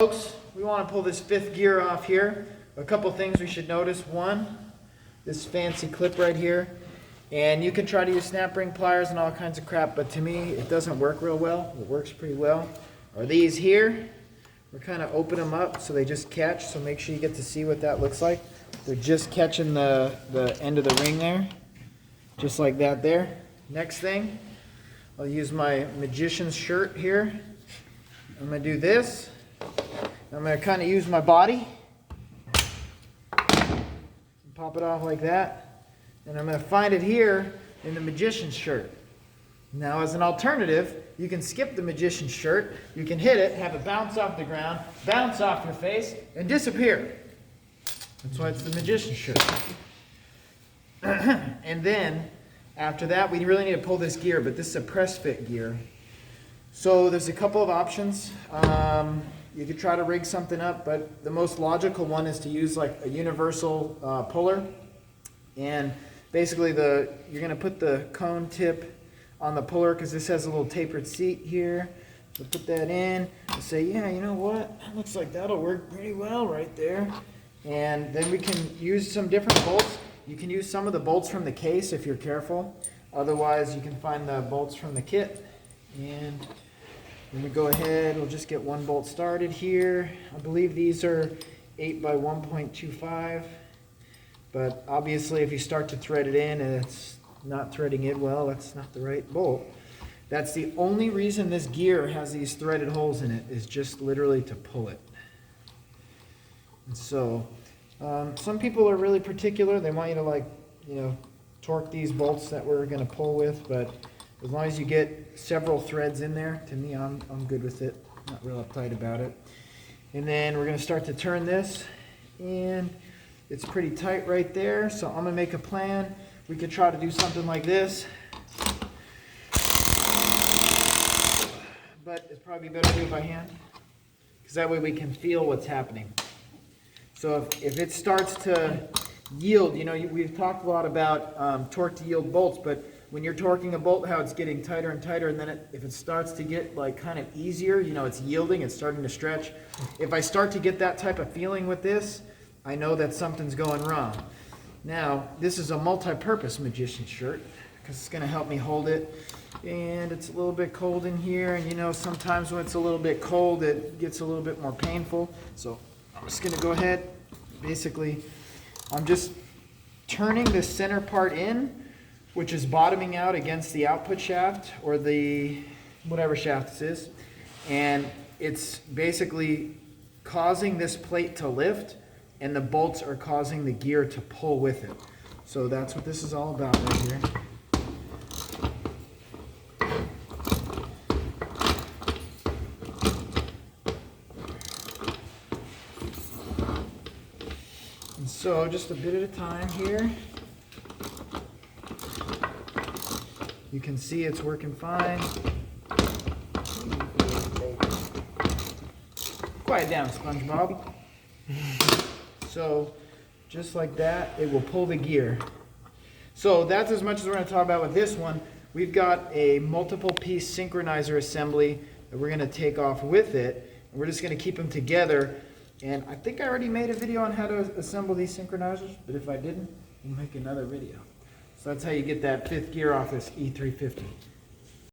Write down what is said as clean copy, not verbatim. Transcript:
Folks, we want to pull this fifth gear off here. A couple things we should notice. One, this fancy clip right here. And you can try to use snap ring pliers and all kinds of crap, but to me it doesn't work real well. It works pretty well. Are these here? We're kind of open them up so they just catch, so make sure you get to see what that looks like. They're just catching the end of the ring there, just like that there. Next thing, I'll use my magician's shirt here. I'm going to do this. I'm going to kind of use my body, pop it off like that, and I'm going to find it here in the magician's shirt. Now as an alternative, you can skip the magician's shirt, you can hit it, have it bounce off the ground, bounce off your face, and disappear. That's why it's the magician's shirt. And then, after that, we really need to pull this gear, but this is a press fit gear. So there's a couple of options. You could try to rig something up, but the most logical one is to use like a universal puller. And basically you're going to put the cone tip on the puller because this has a little tapered seat here. So put that in and say, yeah, you know what? That looks like that'll work pretty well right there. And then we can use some different bolts. You can use some of the bolts from the case if you're careful. Otherwise, you can find the bolts from the kit. And then we go ahead, we'll just get one bolt started here. I believe these are 8 by 1.25. But obviously if you start to thread it in and it's not threading it well, that's not the right bolt. That's the only reason this gear has these threaded holes in it, is just literally to pull it. And so, some people are really particular. They want you to torque these bolts that we're going to pull with, but as long as you get several threads in there, to me, I'm good with it. Not real uptight about it. And then we're going to start to turn this, and it's pretty tight right there, so I'm going to make a plan. We could try to do something like this, but it's probably better to do it by hand, because that way we can feel what's happening. So if it starts to yield, we've talked a lot about torque to yield bolts, but when you're torquing a bolt, how it's getting tighter and tighter, and then if it starts to get kind of easier, it's yielding, it's starting to stretch. If I start to get that type of feeling with this, I know that something's going wrong. Now, this is a multi-purpose magician's shirt, because it's going to help me hold it. And it's a little bit cold in here, and sometimes when it's a little bit cold, it gets a little bit more painful. So I'm just going to go ahead, basically, I'm just turning the center part in, which is bottoming out against the output shaft, or the whatever shaft this is, and it's basically causing this plate to lift, and the bolts are causing the gear to pull with it. So that's what this is all about right here. And so just a bit at a time here. You can see it's working fine. Quiet down, SpongeBob. So, just like that, it will pull the gear. So that's as much as we're going to talk about with this one. We've got a multiple piece synchronizer assembly that we're going to take off with it. And we're just going to keep them together. And I think I already made a video on how to assemble these synchronizers, but if I didn't, we'll make another video. So that's how you get that fifth gear off this E350.